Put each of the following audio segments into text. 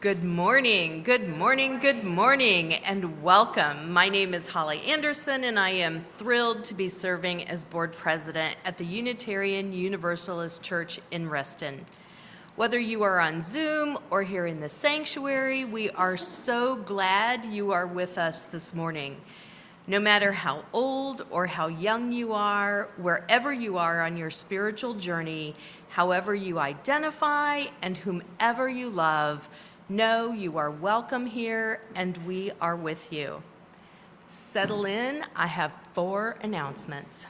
Good morning, good morning, good morning, and welcome. My name is Holly Anderson, and I am thrilled to be serving as board president at the Unitarian Universalist Church in Reston. Whether you are on Zoom or here in the sanctuary, we are so glad you are with us this morning. No matter how old or how young you are, wherever you are on your spiritual journey, however you identify and whomever you love, know you are welcome here and we are with you. Settle in, I have 4 announcements.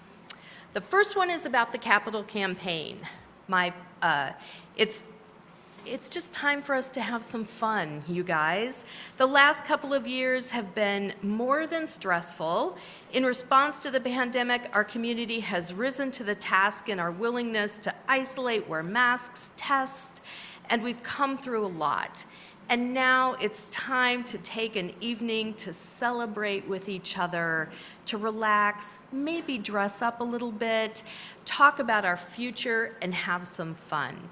The first one is about the capital campaign. It's just time for us to have some fun, you guys. The last couple of years have been more than stressful. In response to the pandemic, our community has risen to the task in our willingness to isolate, wear masks, test, and we've come through a lot. And now it's time to take an evening to celebrate with each other, to relax, maybe dress up a little bit, talk about our future, and have some fun.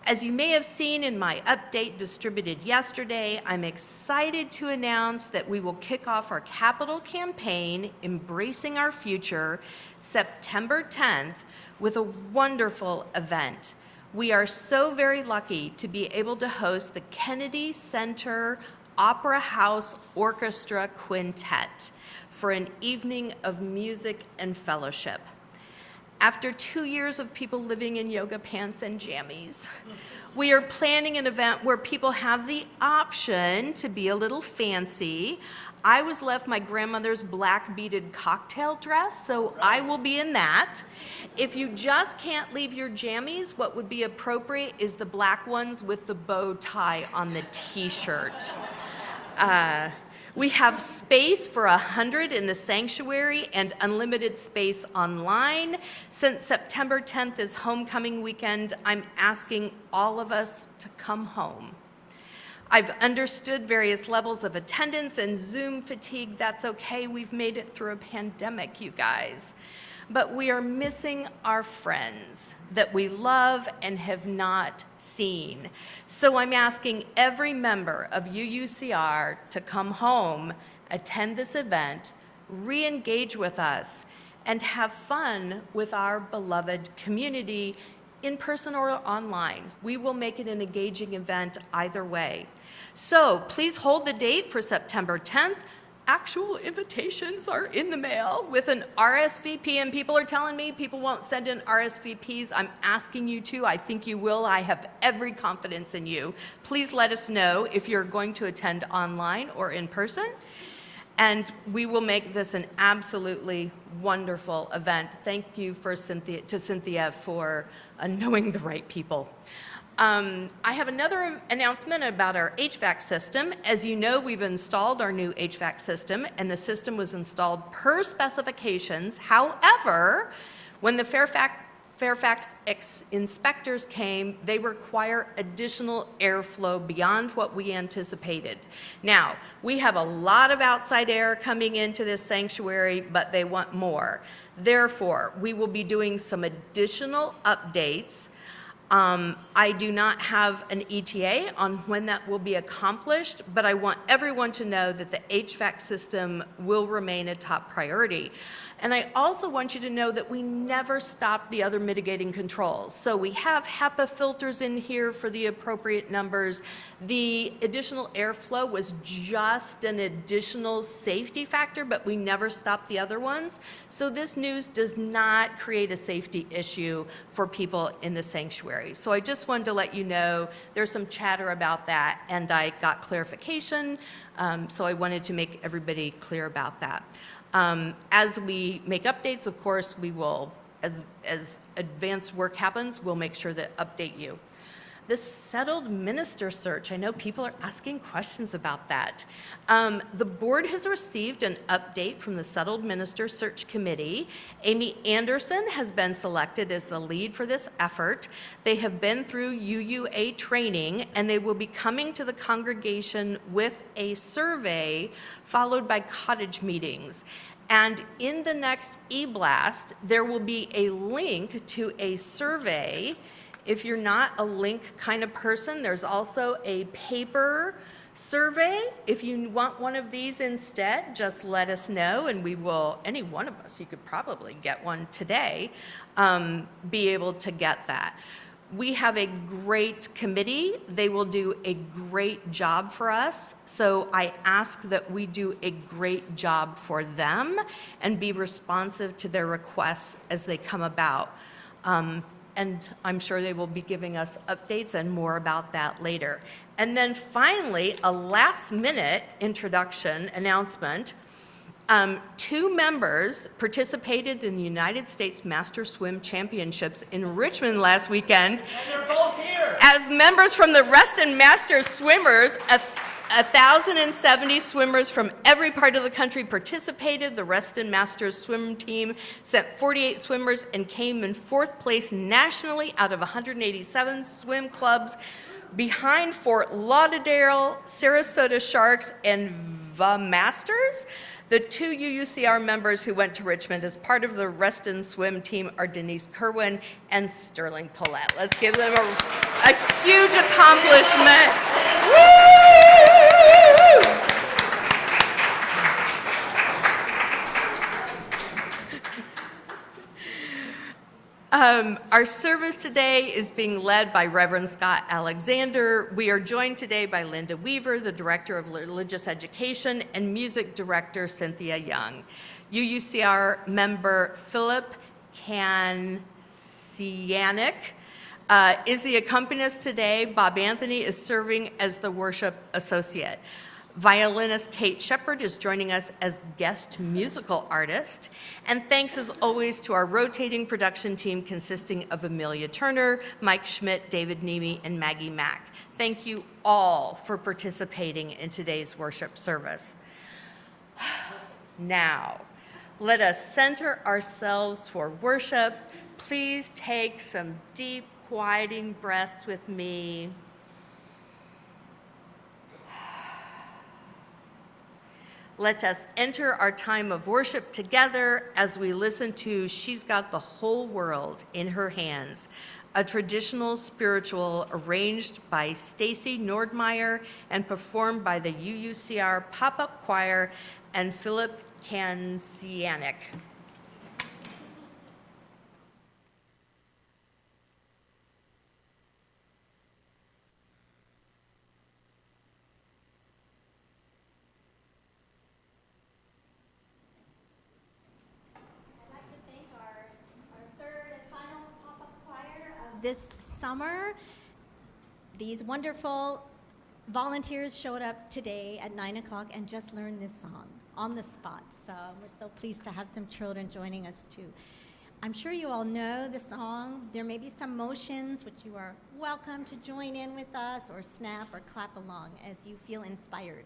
As you may have seen in my update distributed yesterday, I'm excited to announce that we will kick off our capital campaign, Embracing Our Future, September 10th, with a wonderful event. We are so very lucky to be able to host the Kennedy Center Opera House Orchestra Quintet for an evening of music and fellowship. After 2 years of people living in yoga pants and jammies, we are planning an event where people have the option to be a little fancy. I was left my grandmother's black beaded cocktail dress, so I will be in that. If you just can't leave your jammies, what would be appropriate is the black ones with the bow tie on the t-shirt. We have space for 100 in the sanctuary and unlimited space online. Since September 10th is homecoming weekend, I'm asking all of us to come home. I've understood various levels of attendance and Zoom fatigue. That's okay. We've made it through a pandemic, you guys. But we are missing our friends that we love and have not seen. So I'm asking every member of UUCR to come home, attend this event, re-engage with us, and have fun with our beloved community in person or online. We will make it an engaging event either way. So please hold the date for September 10th. Actual invitations are in the mail with an RSVP, and people are telling me people won't send in RSVPs. I'm asking you to. I think you will. I have every confidence in you. Please let us know if you're going to attend online or in person, and we will make this an absolutely wonderful event. Thank you to Cynthia for knowing the right people. I have another announcement about our HVAC system. As you know, we've installed our new HVAC system, and the system was installed per specifications. However, when the Fairfax inspectors came, they require additional airflow beyond what we anticipated. Now, we have a lot of outside air coming into this sanctuary, but they want more. Therefore, we will be doing some additional updates. I do not have an ETA on when that will be accomplished, but I want everyone to know that the HVAC system will remain a top priority. And I also want you to know that we never stopped the other mitigating controls. So we have HEPA filters in here for the appropriate numbers. The additional airflow was just an additional safety factor, but we never stopped the other ones. So this news does not create a safety issue for people in the sanctuary. So I just wanted to let you know there's some chatter about that, and I got clarification, so I wanted to make everybody clear about that. As we make updates, of course, we will, as advanced work happens, we'll make sure to update you. The settled minister search, I know people are asking questions about that. The board has received an update from the Settled Minister Search Committee. Amy Anderson has been selected as the lead for this effort. They have been through UUA training, and they will be coming to the congregation with a survey followed by cottage meetings. And in the next e-blast, there will be a link to a survey If you're not a link kind of person, there's also a paper survey. If you want one of these instead, just let us know, and we will, any one of us, you could probably get one today, be able to get that. We have a great committee. They will do a great job for us. So I ask that we do a great job for them and be responsive to their requests as they come about. And I'm sure they will be giving us updates and more about that later. And then finally, a last-minute introduction announcement. 2 members participated in the United States Master Swim Championships in Richmond last weekend. And they're both here. As members from the Reston Master Swimmers. 1,070 swimmers from every part of the country participated. The Reston Masters swim team sent 48 swimmers and came in 4th place nationally out of 187 swim clubs, behind Fort Lauderdale, Sarasota Sharks, and the Masters. The 2 UUCR members who went to Richmond as part of the Reston swim team are Denise Kerwin and Sterling Pilette. Let's give them a huge accomplishment. Woo! Our service today is being led by Reverend Scott Alexander. We are joined today by Linda Weaver, the Director of Religious Education, and Music Director Cynthia Young. UUCR member Phillip Kancianic is the accompanist today. Bob Anthony is serving as the worship associate. Violinist Kate Sheppard is joining us as guest musical artist. And thanks as always to our rotating production team consisting of Amelia Turner, Mike Schmitt, David Niemi, and Maggie Mack. Thank you all for participating in today's worship service. Now, let us center ourselves for worship. Please take some deep, quieting breaths with me. Let us enter our time of worship together as we listen to She's Got the Whole World in Her Hands, a traditional spiritual arranged by Stacy Nordmeyer and performed by the UUCR Pop-Up Choir and Phillip Kancianic. This summer, these wonderful volunteers showed up today at 9 o'clock and just learned this song on the spot. So we're so pleased to have some children joining us too. I'm sure you all know the song. There may be some motions which you are welcome to join in with us or snap or clap along as you feel inspired.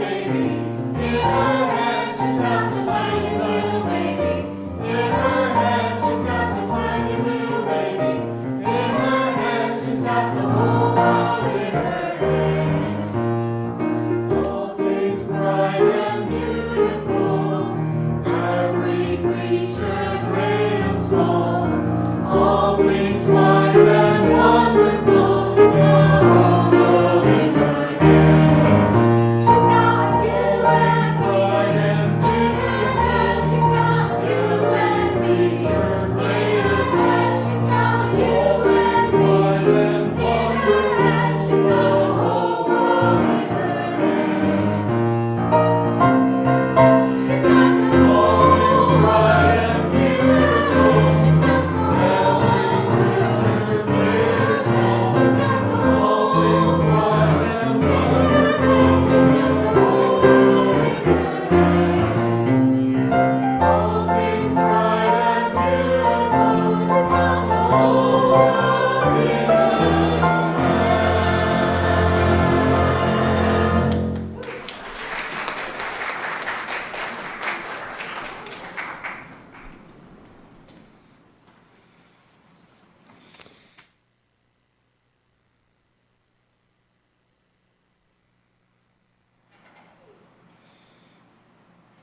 Baby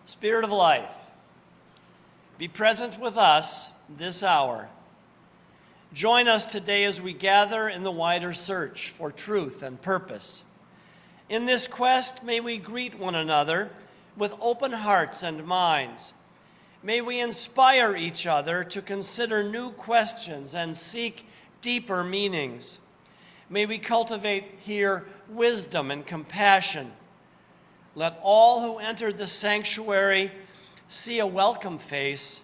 Spirit of life, be present with us this hour. Join us today as we gather in the wider search for truth and purpose. In this quest, may we greet one another with open hearts and minds. May we inspire each other to consider new questions and seek deeper meanings. May we cultivate here wisdom and compassion. Let all who enter the sanctuary see a welcome face,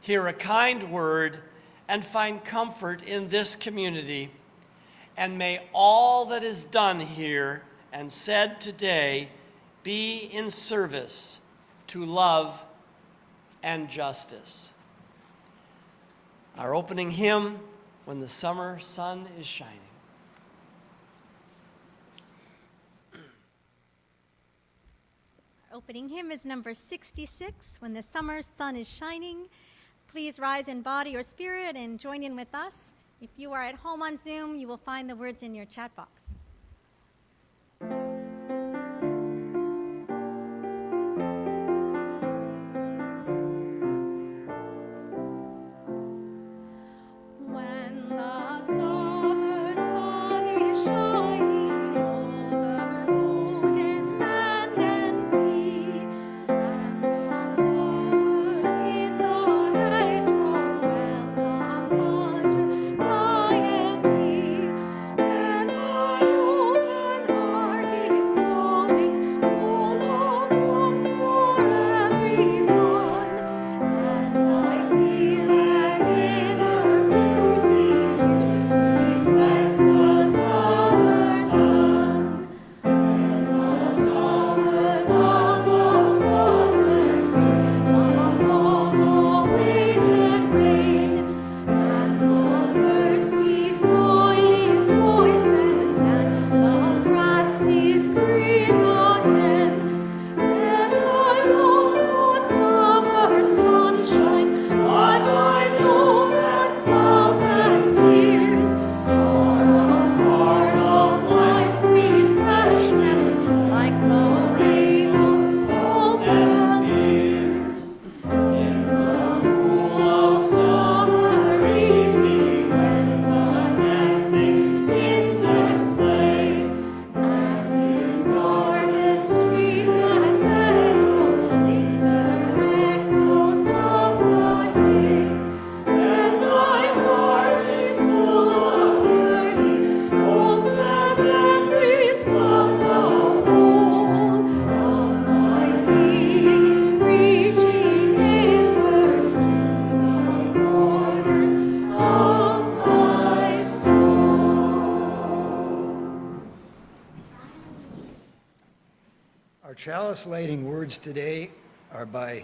hear a kind word, and find comfort in this community. And may all that is done here and said today be in service to love and justice. Our opening hymn, When the Summer Sun is Shining. Opening hymn is number 66, When the Summer Sun is Shining. Please rise in body or spirit and join in with us. If you are at home on Zoom, you will find the words in your chat box. Chalice lighting words today are by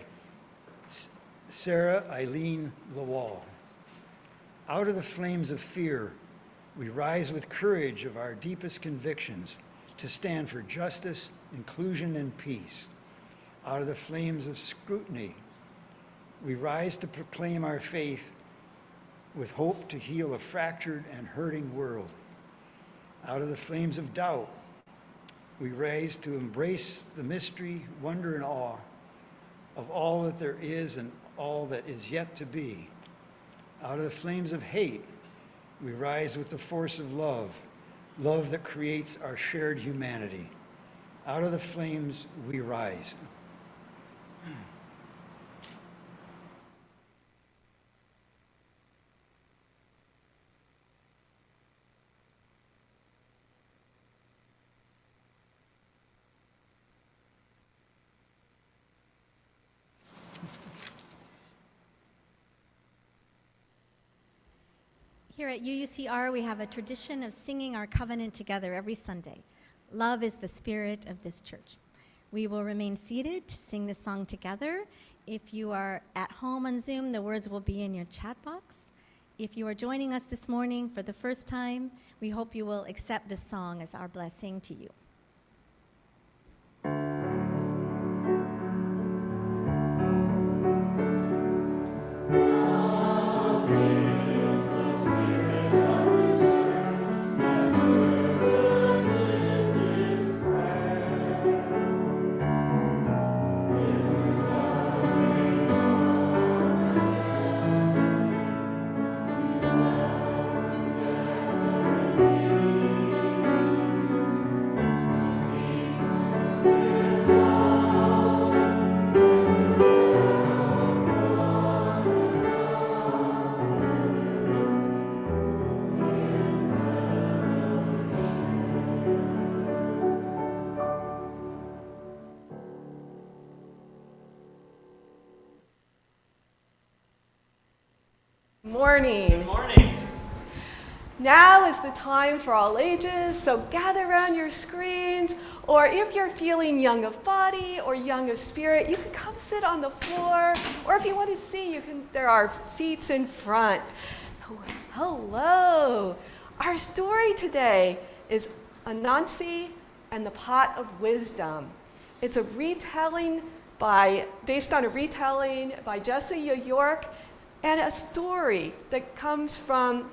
Sarah Eileen Lawal. Out of the flames of fear, we rise with courage of our deepest convictions to stand for justice, inclusion, and peace. Out of the flames of scrutiny, we rise to proclaim our faith with hope to heal a fractured and hurting world. Out of the flames of doubt, we rise to embrace the mystery, wonder, and awe of all that there is and all that is yet to be. Out of the flames of hate, we rise with the force of love, love that creates our shared humanity. Out of the flames, we rise. Here at UUCR, we have a tradition of singing our covenant together every Sunday. Love is the spirit of this church. We will remain seated to sing this song together. If you are at home on Zoom, the words will be in your chat box. If you are joining us this morning for the first time, we hope you will accept this song as our blessing to you. This is Morning. Good morning. Now is the time for all ages, so gather around your screens, or if you're feeling young of body or young of spirit, you can come sit on the floor, or if you want to see, there are seats in front. Hello. Our story today is Anansi and the Pot of Wisdom. It's a retelling based on a retelling by Jesse York, and a story that comes from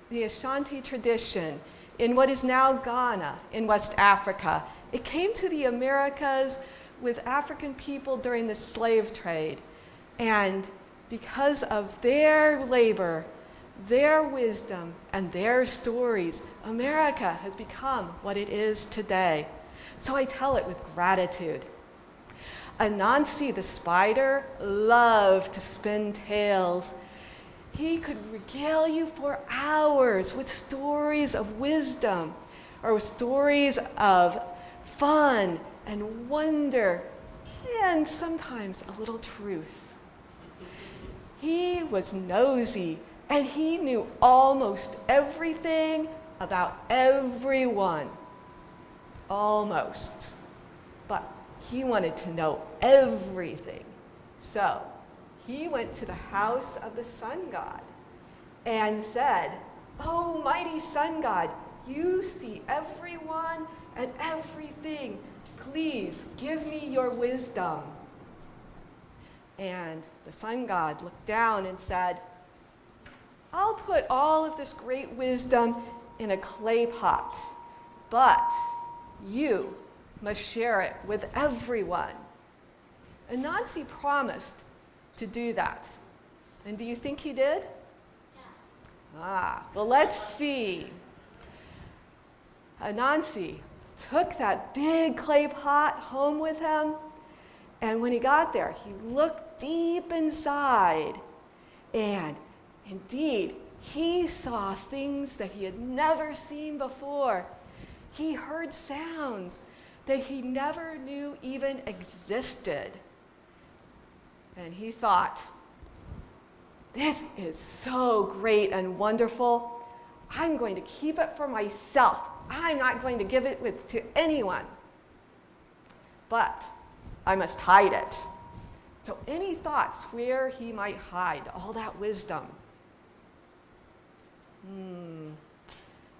the Ashanti tradition in what is now Ghana in West Africa. It came to the Americas with African people during the slave trade. And because of their labor, their wisdom, and their stories, America has become what it is today. So I tell it with gratitude. Anansi the spider loved to spin tales. He could regale you for hours with stories of wisdom or stories of fun and wonder and sometimes a little truth. He was nosy and he knew almost everything about everyone. Almost. But he wanted to know everything. So he went to the house of the sun god and said, "Oh, mighty sun god, you see everyone and everything. Please give me your wisdom." And the sun god looked down and said, "I'll put all of this great wisdom in a clay pot, but you must share it with everyone." Anansi promised to do that. And do you think he did? Yeah. Well, let's see. Anansi took that big clay pot home with him, and when he got there, he looked deep inside, and indeed, he saw things that he had never seen before. He heard sounds that he never knew even existed. And he thought, "This is so great and wonderful. I'm going to keep it for myself. I'm not going to give it to anyone. But I must hide it." So any thoughts where he might hide all that wisdom?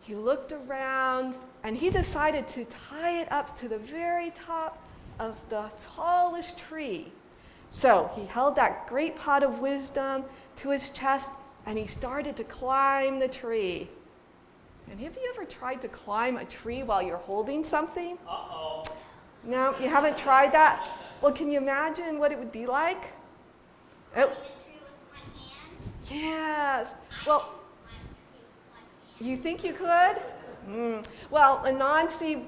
He looked around and he decided to tie it up to the very top of the tallest tree. So he held that great pot of wisdom to his chest and he started to climb the tree. And have you ever tried to climb a tree while you're holding something? Uh-oh. No, you haven't tried that? Well, can you imagine what it would be like? Oh. Yes. Well, you think you could? Well, Anansi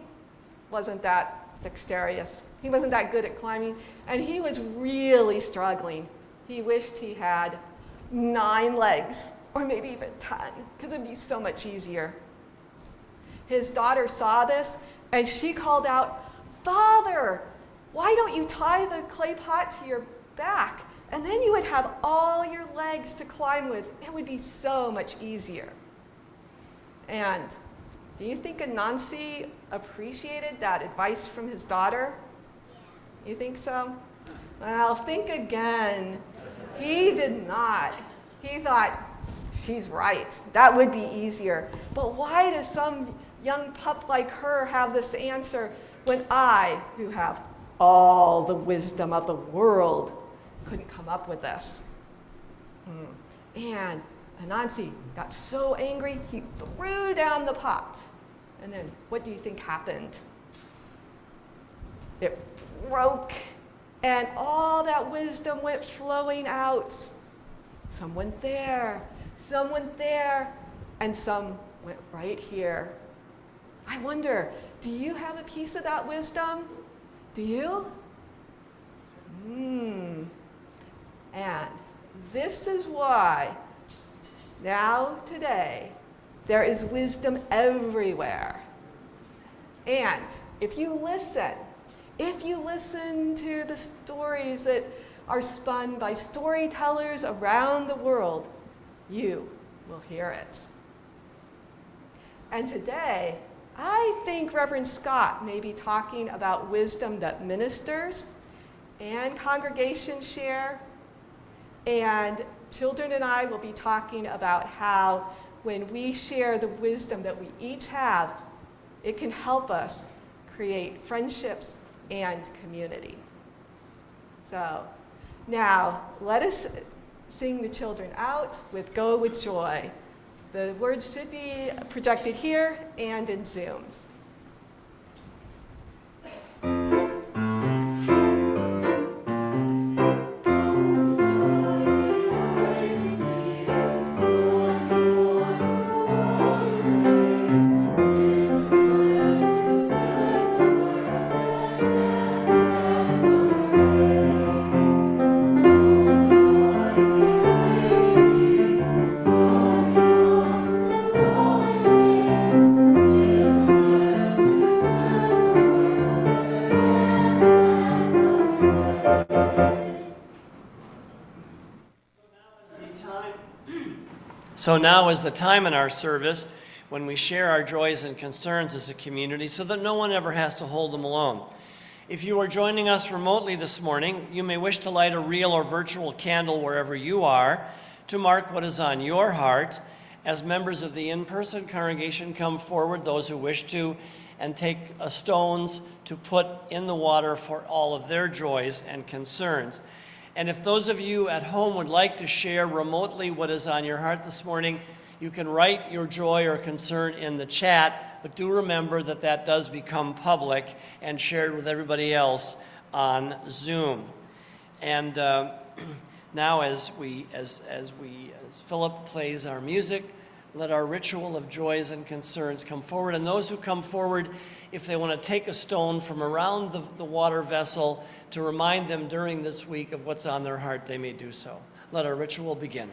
wasn't that dexterous. He wasn't that good at climbing, and he was really struggling. He wished he had 9 legs, or maybe even 10, because it'd be so much easier. His daughter saw this, and she called out, "Father, why don't you tie the clay pot to your back? And then you would have all your legs to climb with. It would be so much easier." And do you think Anansi appreciated that advice from his daughter? You think so? Well, think again. He did not. He thought, "She's right. That would be easier. But why does some young pup like her have this answer when I, who have all the wisdom of the world, couldn't come up with this?" And Anansi got so angry, he threw down the pot. And then what do you think happened? It broke, and all that wisdom went flowing out. Some went there, and some went right here. I wonder, do you have a piece of that wisdom? Do you? And this is why now, today, there is wisdom everywhere. And if you listen to the stories that are spun by storytellers around the world, you will hear it. And today, I think Reverend Scott may be talking about wisdom that ministers and congregations share. And children and I will be talking about how when we share the wisdom that we each have, it can help us create friendships and community. So now let us sing the children out with Go With Joy. The words should be projected here and in Zoom. So now is the time in our service when we share our joys and concerns as a community so that no one ever has to hold them alone. If you are joining us remotely this morning, you may wish to light a real or virtual candle wherever you are to mark what is on your heart. As members of the in-person congregation come forward, those who wish to, and take stones to put in the water for all of their joys and concerns. And if those of you at home would like to share remotely what is on your heart this morning, you can write your joy or concern in the chat, but do remember that that does become public and shared with everybody else on Zoom. And now as Phillip plays our music, let our ritual of joys and concerns come forward. And those who come forward, if they want to take a stone from around the water vessel to remind them during this week of what's on their heart, they may do so. Let our ritual begin.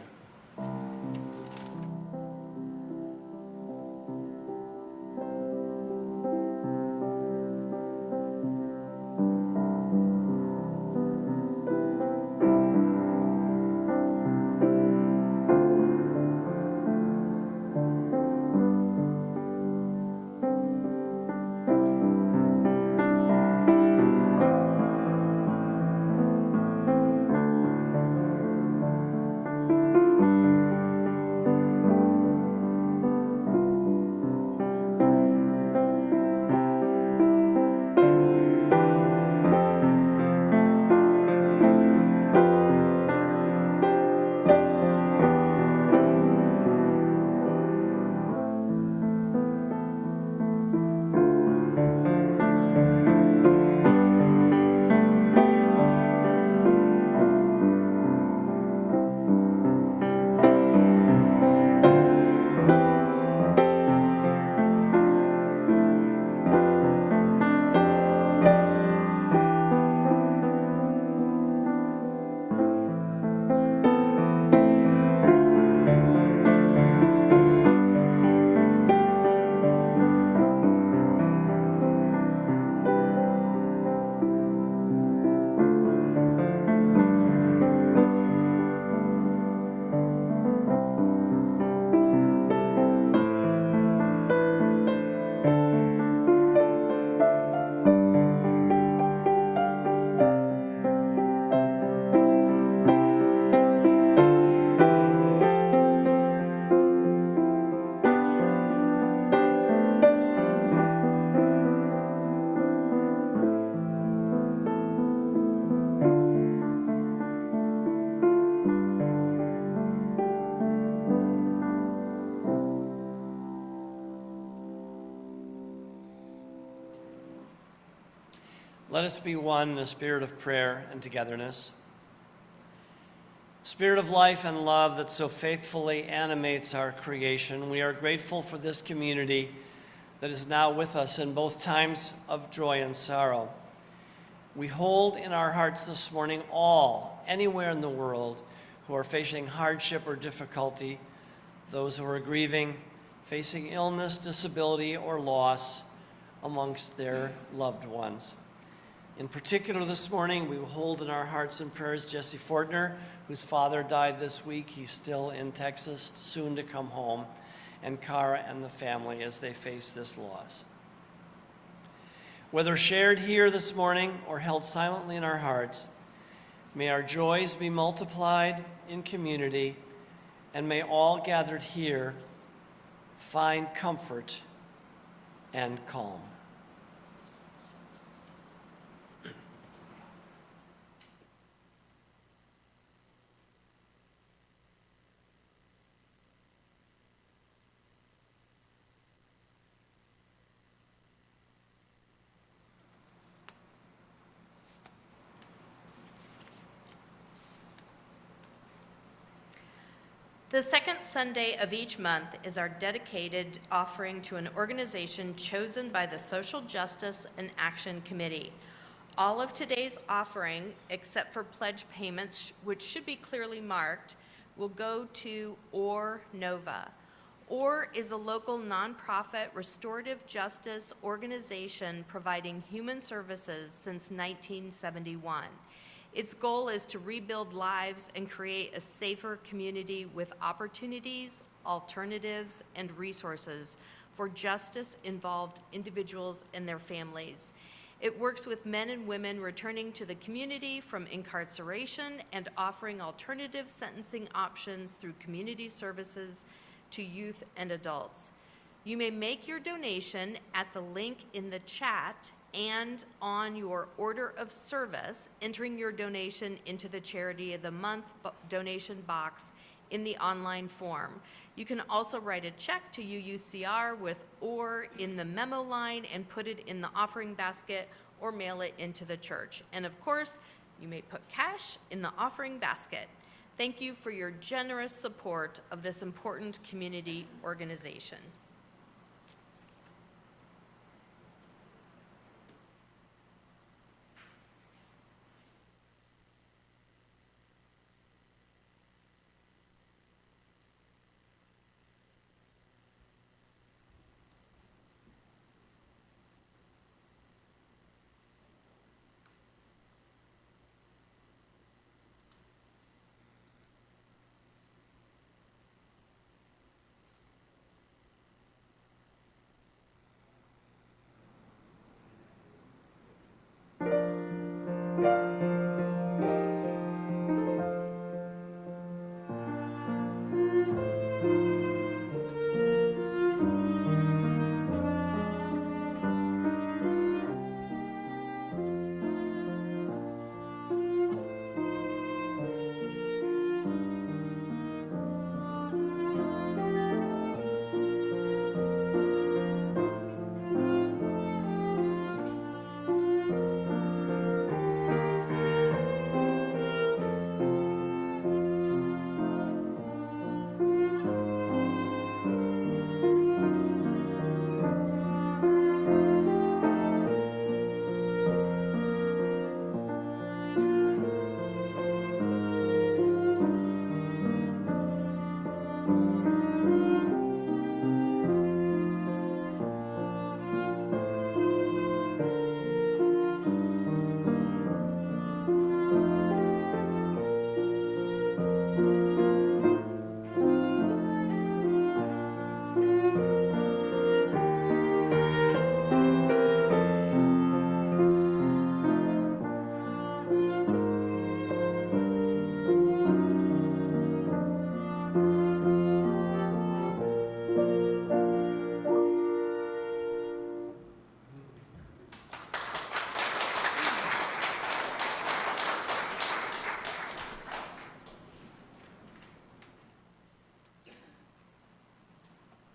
Let us be one in a spirit of prayer and togetherness. Spirit of life and love that so faithfully animates our creation, we are grateful for this community that is now with us in both times of joy and sorrow. We hold in our hearts this morning all, anywhere in the world, who are facing hardship or difficulty, those who are grieving, facing illness, disability, or loss amongst their loved ones. In particular this morning, we will hold in our hearts and prayers Jesse Fortner, whose father died this week. He's still in Texas, soon to come home, and Cara and the family as they face this loss. Whether shared here this morning or held silently in our hearts, may our joys be multiplied in community, and may all gathered here find comfort and calm. The second Sunday of each month is our dedicated offering to an organization chosen by the Social Justice and Action Committee. All of today's offering, except for pledge payments, which should be clearly marked, will go to Or Nova. Or is a local nonprofit restorative justice organization providing human services since 1971. Its goal is to rebuild lives and create a safer community with opportunities, alternatives, and resources for justice-involved individuals and their families. It works with men and women returning to the community from incarceration and offering alternative sentencing options through community services to youth and adults. You may make your donation at the link in the chat and on your order of service, entering your donation into the Charity of the Month donation box in the online form. You can also write a check to UUCR with "or" in the memo line and put it in the offering basket or mail it into the church. And of course, you may put cash in the offering basket. Thank you for your generous support of this important community organization.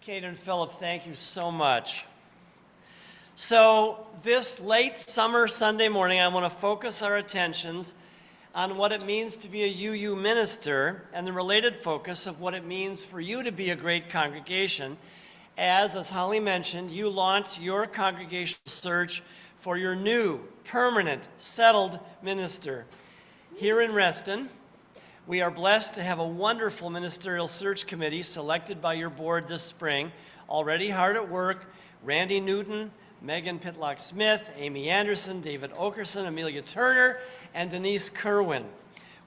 Kate and Phillip, thank you so much. So this late summer Sunday morning, I want to focus our attentions on what it means to be a UU minister and the related focus of what it means for you to be a great congregation as Holly mentioned, you launch your congregational search for your new, permanent, settled minister. Here in Reston, we are blessed to have a wonderful ministerial search committee selected by your board this spring, already hard at work. Randy Newton, Megan Pitlock-Smith, Amy Anderson, David Okerson, Amelia Turner, and Denise Kerwin,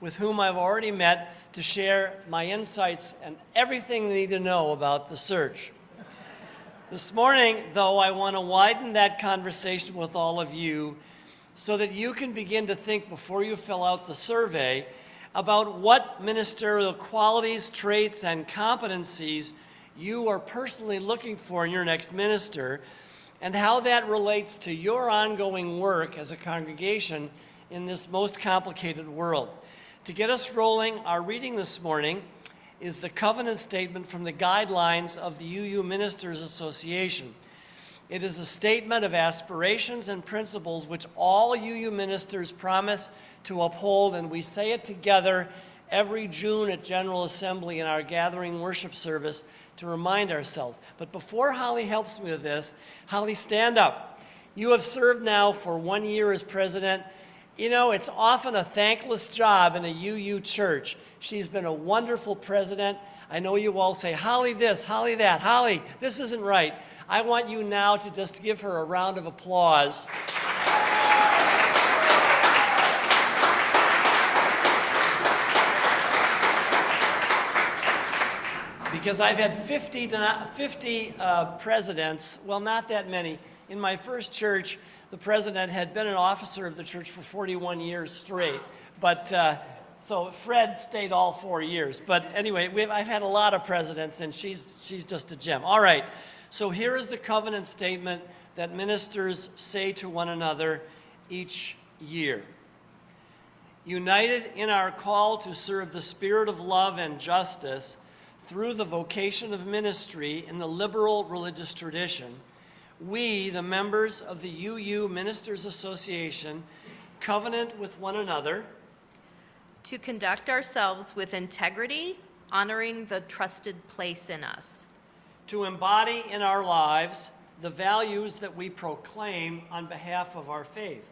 with whom I've already met to share my insights and everything they need to know about the search. This morning, though, I want to widen that conversation with all of you so that you can begin to think before you fill out the survey about what ministerial qualities, traits, and competencies you are personally looking for in your next minister, and how that relates to your ongoing work as a congregation in this most complicated world. To get us rolling, our reading this morning is the covenant statement from the guidelines of the UU Ministers Association. It is a statement of aspirations and principles which all UU ministers promise to uphold, and we say it together every June at General Assembly in our gathering worship service to remind ourselves. But before Holly helps me with this, Holly, stand up. You have served now for 1 year as president. You know, it's often a thankless job in a UU church. She's been a wonderful president. I know you all say, Holly this, Holly that, Holly, this isn't right. I want you now to just give her a round of applause. Because I've had 50 presidents, well, not that many. In my first church, the president had been an officer of the church for 41 years straight. But so Fred stayed all 4 years. But anyway, I've had a lot of presidents, and she's just a gem. All right, so here is the covenant statement that ministers say to one another each year. United in our call to serve the spirit of love and justice through the vocation of ministry in the liberal religious tradition, we, the members of the UU Ministers Association, covenant with one another to conduct ourselves with integrity, honoring the trusted place in us, to embody in our lives the values that we proclaim on behalf of our faith,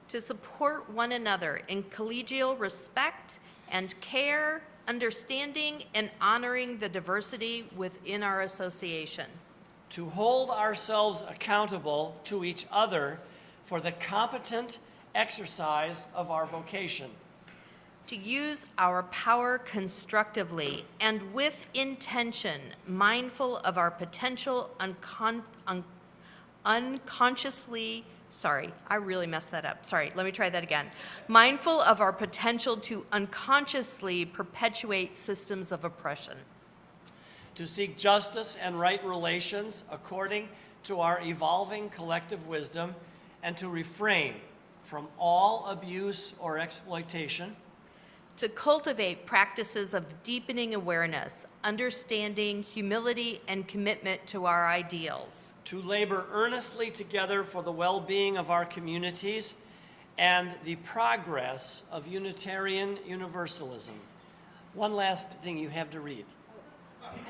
to support one another in collegial respect and care, understanding and honoring the diversity within our association, to hold ourselves accountable to each other for the competent exercise of our vocation, to use our power constructively and with intention, mindful of our potential unconsciously, sorry, I really messed that up. Sorry, let me try that again. Mindful of our potential to unconsciously perpetuate systems of oppression, to seek justice and right relations according to our evolving collective wisdom, and to refrain from all abuse or exploitation, to cultivate practices of deepening awareness, understanding, humility, and commitment to our ideals, to labor earnestly together for the well-being of our communities and the progress of Unitarian Universalism. One last thing you have to read.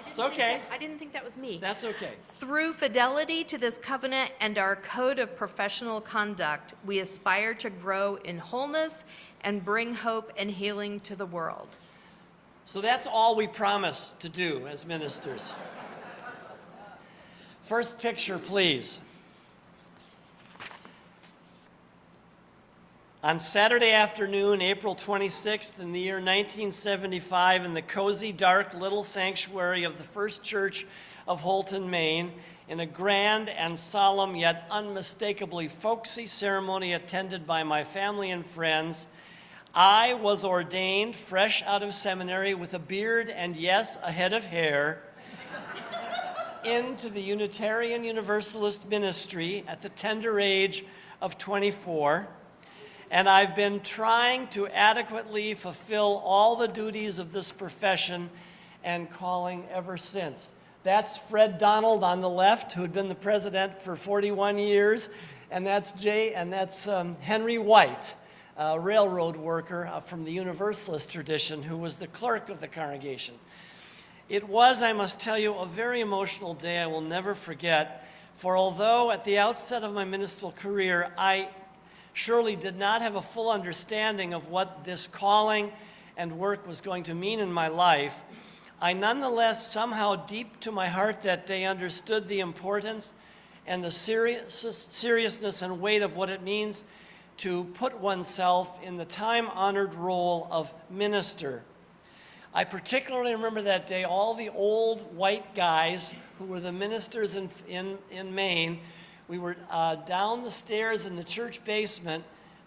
It's okay. I didn't think that was me. That's okay. Through fidelity to this covenant and our code of professional conduct, we aspire to grow in wholeness and bring hope and healing to the world. So that's all we promise to do as ministers. First picture, please. On Saturday afternoon, April 26th, in the year 1975, in the cozy, dark little sanctuary of the First Church of Holton, Maine, in a grand and solemn yet unmistakably folksy ceremony attended by my family and friends, I was ordained fresh out of seminary with a beard and, yes, a head of hair into the Unitarian Universalist ministry at the tender age of 24. And I've been trying to adequately fulfill all the duties of this profession and calling ever since. That's Fred Donald on the left, who had been the president for 41 years, and that's Henry White, a railroad worker from the Universalist tradition, who was the clerk of the congregation. It was, I must tell you, a very emotional day I will never forget, for although at the outset of my ministerial career, I surely did not have a full understanding of what this calling and work was going to mean in my life, I nonetheless somehow deep to my heart that day understood the importance and the seriousness and weight of what it means to put oneself in the time-honored role of minister. I particularly remember that day, all the old white guys who were the ministers in Maine. We were down the stairs in the church basement,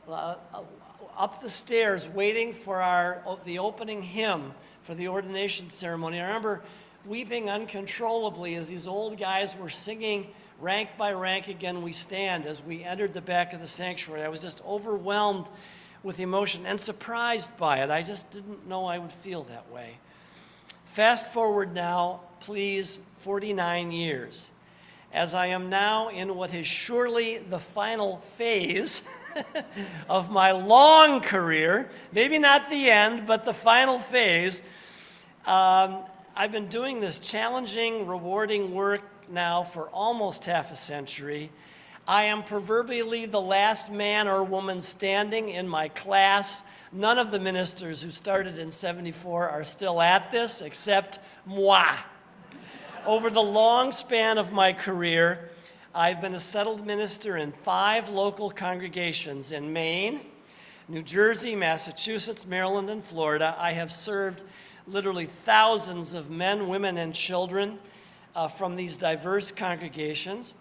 up the stairs, waiting for the opening hymn for the ordination ceremony. I remember weeping uncontrollably as these old guys were singing "Rank by Rank Again We Stand" as we entered the back of the sanctuary. I was just overwhelmed with emotion and surprised by it. I just didn't know I would feel that way. Fast forward now, please, 49 years, as I am now in what is surely the final phase of my long career, maybe not the end, but the final phase. I've been doing this challenging, rewarding work now for almost half a century. I am proverbially the last man or woman standing in my class. None of the ministers who started in '74 are still at this, except moi. Over the long span of my career, I've been a settled minister in 5 local congregations in Maine, New Jersey, Massachusetts, Maryland, and Florida. I have served literally thousands of men, women, and children from these diverse congregations.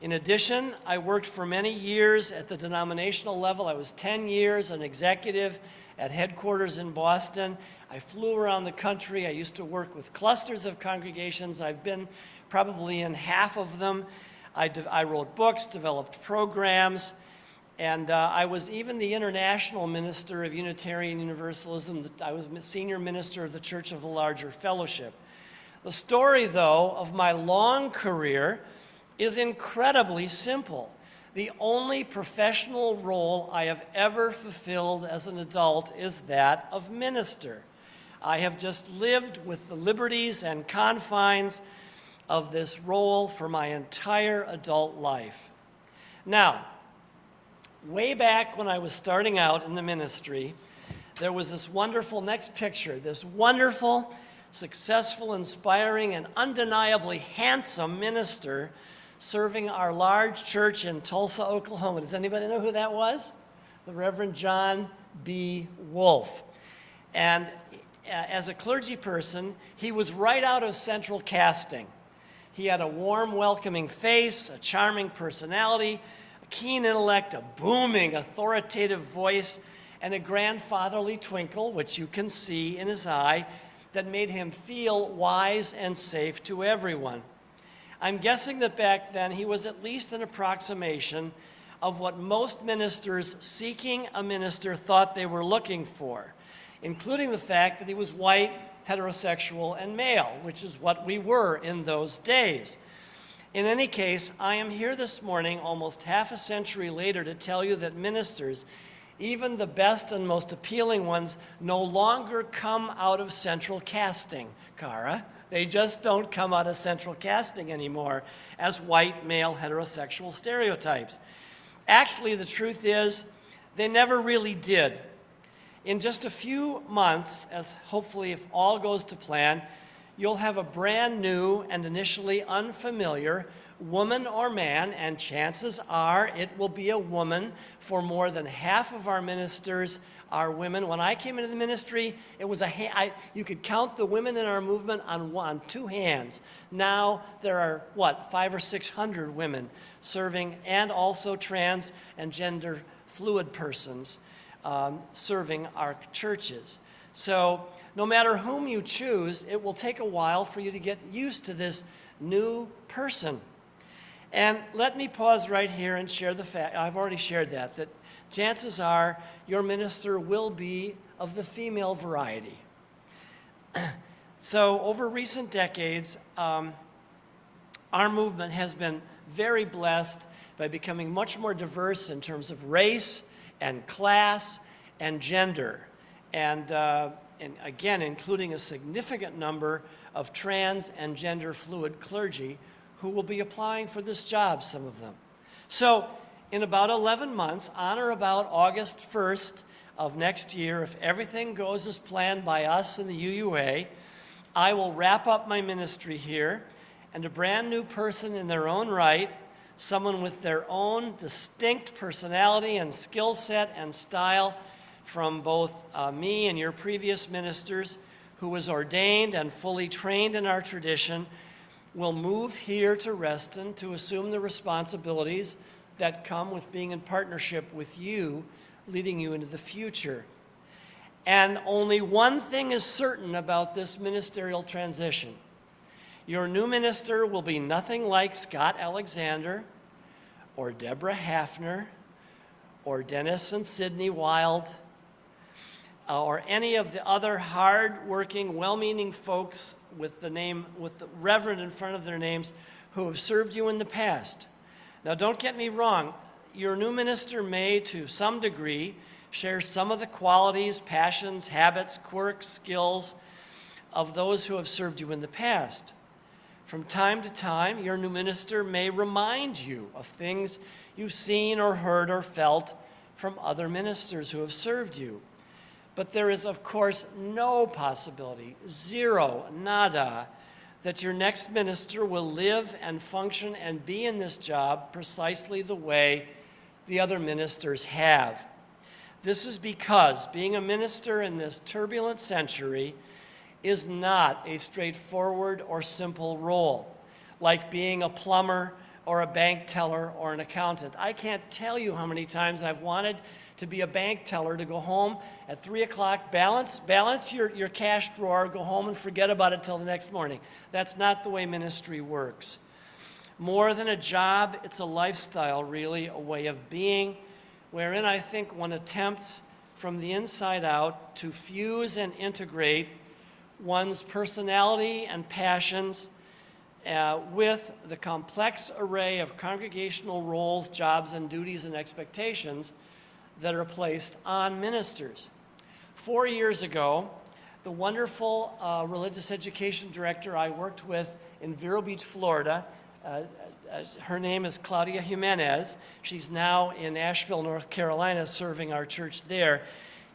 In addition, I worked for many years at the denominational level. I was 10 years an executive at headquarters in Boston. I flew around the country. I used to work with clusters of congregations. I've been probably in half of them. I wrote books, developed programs, and I was even the international minister of Unitarian Universalism. I was senior minister of the Church of the Larger Fellowship. The story, though, of my long career is incredibly simple. The only professional role I have ever fulfilled as an adult is that of minister. I have just lived with the liberties and confines of this role for my entire adult life. Now, way back when I was starting out in the ministry, there was this wonderful, next picture, this wonderful, successful, inspiring, and undeniably handsome minister serving our large church in Tulsa, Oklahoma. Does anybody know who that was? The Reverend John B. Wolfe. And as a clergy person, he was right out of central casting. He had a warm, welcoming face, a charming personality, a keen intellect, a booming, authoritative voice, and a grandfatherly twinkle, which you can see in his eye, that made him feel wise and safe to everyone. I'm guessing that back then he was at least an approximation of what most ministers seeking a minister thought they were looking for, including the fact that he was white, heterosexual, and male, which is what we were in those days. In any case, I am here this morning, almost half a century later, to tell you that ministers, even the best and most appealing ones, no longer come out of central casting, Cara. They just don't come out of central casting anymore as white, male, heterosexual stereotypes. Actually, the truth is, they never really did. In just a few months, as hopefully if all goes to plan, you'll have a brand new and initially unfamiliar woman or man, and chances are it will be a woman, for more than half of our ministers are women. When I came into the ministry, it was you could count the women in our movement on 2 hands. Now there are, 500 or 600 women serving, and also trans and gender fluid persons serving our churches. So no matter whom you choose, it will take a while for you to get used to this new person. And let me pause right here and share the fact, I've already shared that chances are your minister will be of the female variety. So over recent decades, our movement has been very blessed by becoming much more diverse in terms of race and class and gender, and again, including a significant number of trans and gender fluid clergy who will be applying for this job, some of them. So in about 11 months, on or about August 1st of next year, if everything goes as planned by us in the UUA, I will wrap up my ministry here, and a brand new person in their own right, someone with their own distinct personality and skill set and style from both me and your previous ministers, who was ordained and fully trained in our tradition, will move here to Reston to assume the responsibilities that come with being in partnership with you, leading you into the future. And only one thing is certain about this ministerial transition. Your new minister will be nothing like Scott Alexander or Deborah Hafner or Dennis and Sidney Wild or any of the other hard-working, well-meaning folks with the Reverend in front of their names who have served you in the past. Now, don't get me wrong. Your new minister may, to some degree, share some of the qualities, passions, habits, quirks, skills of those who have served you in the past. From time to time, your new minister may remind you of things you've seen or heard or felt from other ministers who have served you. But there is, of course, no possibility, zero, nada, that your next minister will live and function and be in this job precisely the way the other ministers have. This is because being a minister in this turbulent century is not a straightforward or simple role, like being a plumber or a bank teller or an accountant. I can't tell you how many times I've wanted to be a bank teller, to go home at 3 o'clock, balance your cash drawer, go home and forget about it till the next morning. That's not the way ministry works. More than a job, it's a lifestyle, really, a way of being, wherein I think one attempts from the inside out to fuse and integrate one's personality and passions with the complex array of congregational roles, jobs, and duties and expectations that are placed on ministers. 4 years ago, the wonderful religious education director I worked with in Vero Beach, Florida, her name is Claudia Jimenez. She's now in Asheville, North Carolina, serving our church there.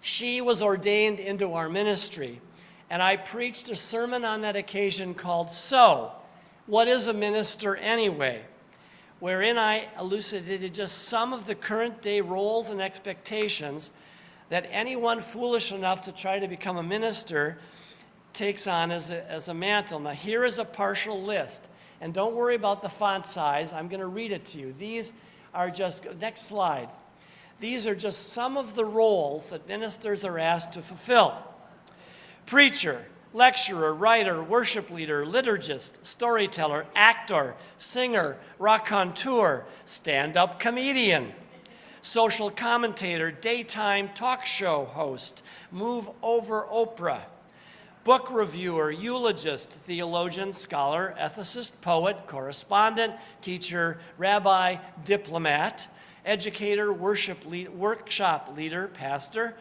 She was ordained into our ministry, and I preached a sermon on that occasion called "So, What is a Minister Anyway?", wherein I elucidated just some of the current day roles and expectations that anyone foolish enough to try to become a minister takes on as a mantle. Now, here is a partial list. And don't worry about the font size. I'm going to read it to you. These are just, next slide. These are just some of the roles that ministers are asked to fulfill. Preacher, lecturer, writer, worship leader, liturgist, storyteller, actor, singer, raconteur, stand-up comedian, social commentator, daytime talk show host, move over Oprah, book reviewer, eulogist, theologian, scholar, ethicist, poet, correspondent, teacher, rabbi, diplomat, educator, workshop leader, pastor,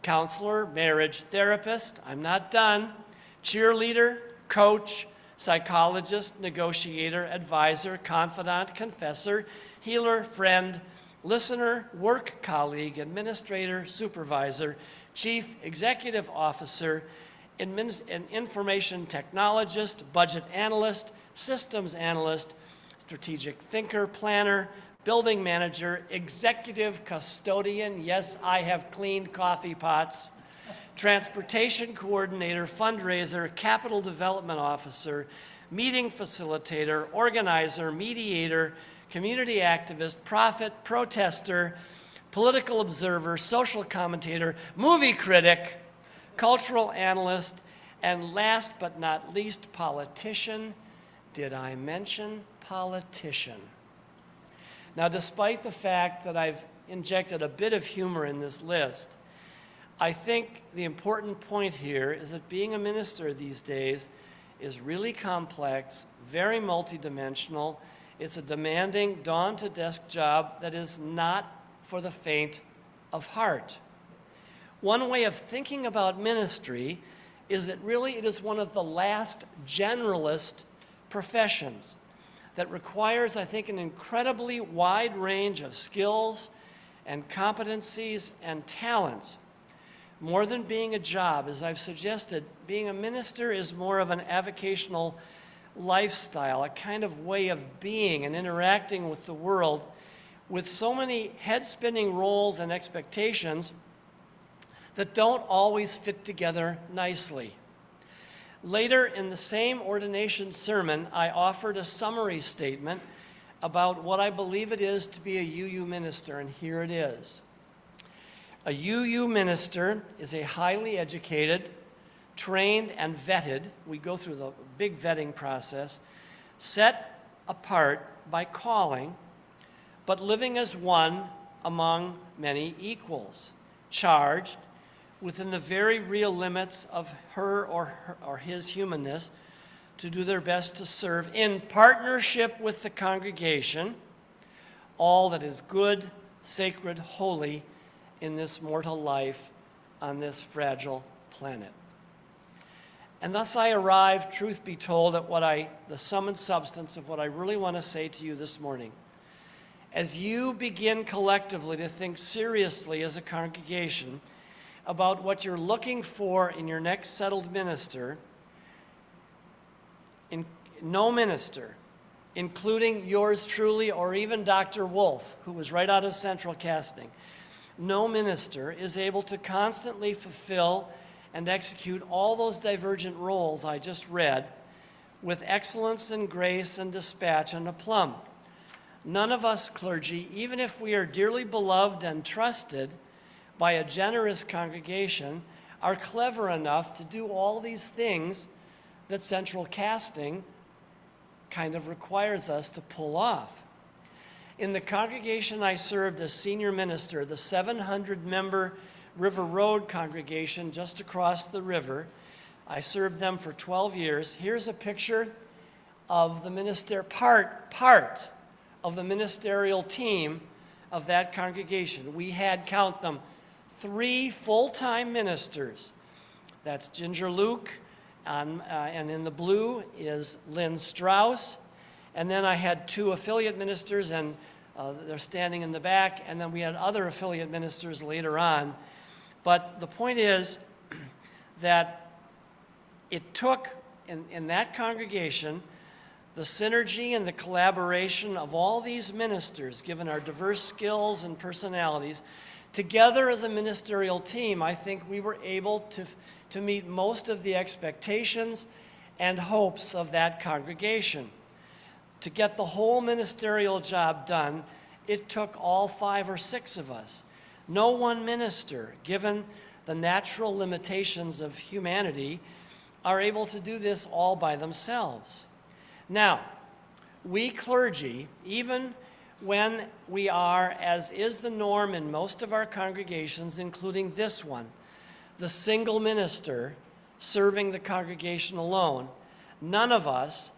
counselor, marriage therapist, I'm not done, cheerleader, coach, psychologist, negotiator, advisor, confidant, confessor, healer, friend, listener, work colleague, administrator, supervisor, chief executive officer, information technologist, budget analyst, systems analyst, strategic thinker, planner, building manager, executive custodian, yes, I have cleaned coffee pots, transportation coordinator, fundraiser, capital development officer, meeting facilitator, organizer, mediator, community activist, prophet, protester, political observer, social commentator, movie critic, cultural analyst, and last but not least, politician. Did I mention politician? Now, despite the fact that I've injected a bit of humor in this list, I think the important point here is that being a minister these days is really complex, very multidimensional. It's a demanding, dawn-to-dusk job that is not for the faint of heart. One way of thinking about ministry is that really it is one of the last generalist professions that requires, I think, an incredibly wide range of skills and competencies and talents. More than being a job, as I've suggested, being a minister is more of an avocational lifestyle, a kind of way of being and interacting with the world with so many head-spinning roles and expectations that don't always fit together nicely. Later in the same ordination sermon, I offered a summary statement about what I believe it is to be a UU minister, and here it is. A UU minister is a highly educated, trained, and vetted, we go through the big vetting process, set apart by calling, but living as one among many equals, charged within the very real limits of her or his humanness to do their best to serve in partnership with the congregation all that is good, sacred, holy in this mortal life on this fragile planet. And thus I arrive, truth be told, at the sum and substance of what I really want to say to you this morning. As you begin collectively to think seriously as a congregation about what you're looking for in your next settled minister, no minister, including yours truly or even Dr. Wolf, who was right out of Central Casting, no minister is able to constantly fulfill and execute all those divergent roles I just read with excellence and grace and dispatch and aplomb. None of us clergy, even if we are dearly beloved and trusted by a generous congregation, are clever enough to do all these things that Central Casting kind of requires us to pull off. In the congregation I served as senior minister, the 700-member River Road congregation just across the river, I served them for 12 years. Here's a picture of the part of the ministerial team of that congregation. We had, count them, 3 full-time ministers. That's Ginger Luke, and in the blue is Lynn Strauss. And then I had 2 affiliate ministers, and they're standing in the back. And then we had other affiliate ministers later on. But the point is that it took, in that congregation, the synergy and the collaboration of all these ministers, given our diverse skills and personalities, together as a ministerial team. I think we were able to meet most of the expectations and hopes of that congregation. To get the whole ministerial job done, it took all 5 or 6 of us. No one minister, given the natural limitations of humanity, are able to do this all by themselves. Now, we clergy, even when we are, as is the norm in most of our congregations, including this one, the single minister serving the congregation alone, none of us,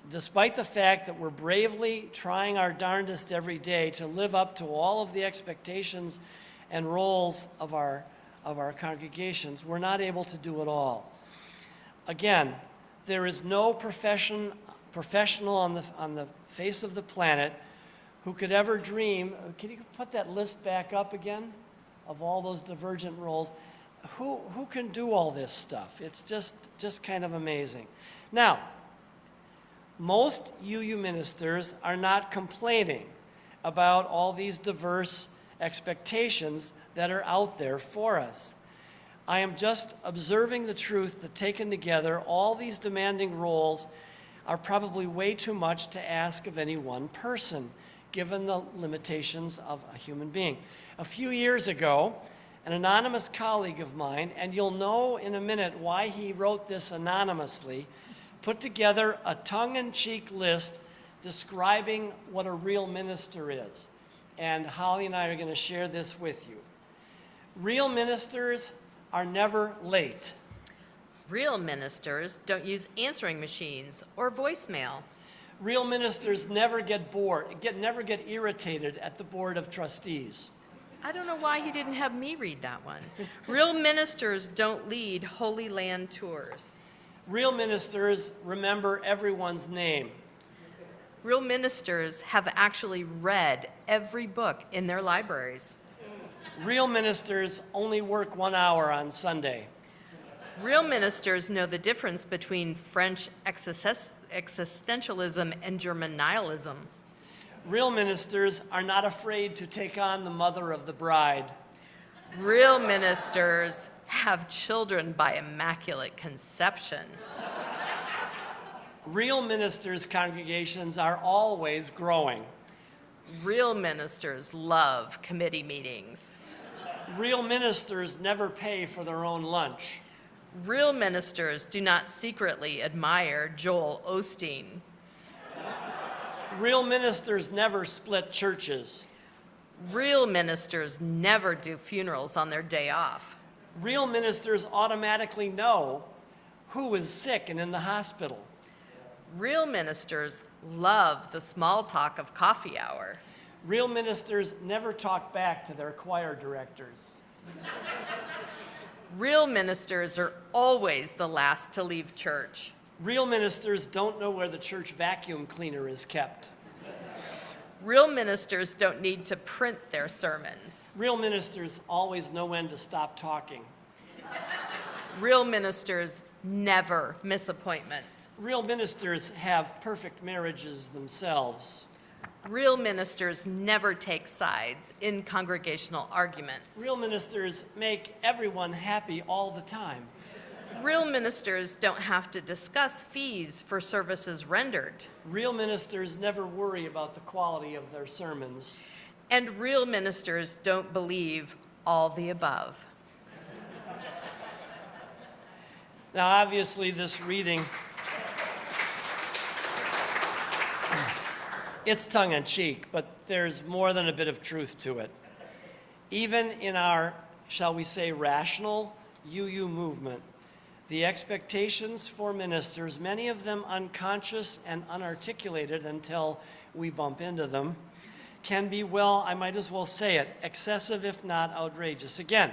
despite the fact that we're bravely trying our darndest every day to live up to all of the expectations and roles of our congregations, we're not able to do it all. Again, there is no professional on the face of the planet who could ever dream. Can you put that list back up again of all those divergent roles? Who can do all this stuff? It's just kind of amazing. Now, most UU ministers are not complaining about all these diverse expectations that are out there for us. I am just observing the truth that taken together, all these demanding roles are probably way too much to ask of any one person, given the limitations of a human being. A few years ago, an anonymous colleague of mine, and you'll know in a minute why he wrote this anonymously, put together a tongue-in-cheek list describing what a real minister is. And Holly and I are going to share this with you. Real ministers are never late. Real ministers don't use answering machines or voicemail. Real ministers never get bored, never get irritated at the board of trustees. I don't know why he didn't have me read that one. Real ministers don't lead Holy Land tours. Real ministers remember everyone's name. Real ministers have actually read every book in their libraries. Real ministers only work 1 hour on Sunday. Real ministers know the difference between French existentialism and German nihilism. Real ministers are not afraid to take on the mother of the bride. Real ministers have children by immaculate conception. Real ministers' congregations are always growing. Real ministers love committee meetings. Real ministers never pay for their own lunch. Real ministers do not secretly admire Joel Osteen. Real ministers never split churches. Real ministers never do funerals on their day off. Real ministers automatically know who is sick and in the hospital. Real ministers love the small talk of coffee hour. Real ministers never talk back to their choir directors. Real ministers are always the last to leave church. Real ministers don't know where the church vacuum cleaner is kept. Real ministers don't need to print their sermons. Real ministers always know when to stop talking. Real ministers never miss appointments. Real ministers have perfect marriages themselves. Real ministers never take sides in congregational arguments. Real ministers make everyone happy all the time. Real ministers don't have to discuss fees for services rendered. Real ministers never worry about the quality of their sermons. And real ministers don't believe all the above. Now, obviously, this reading, it's tongue-in-cheek, but there's more than a bit of truth to it. Even in our, shall we say, rational UU movement, the expectations for ministers, many of them unconscious and unarticulated until we bump into them, can be, well, I might as well say it, excessive if not outrageous. Again,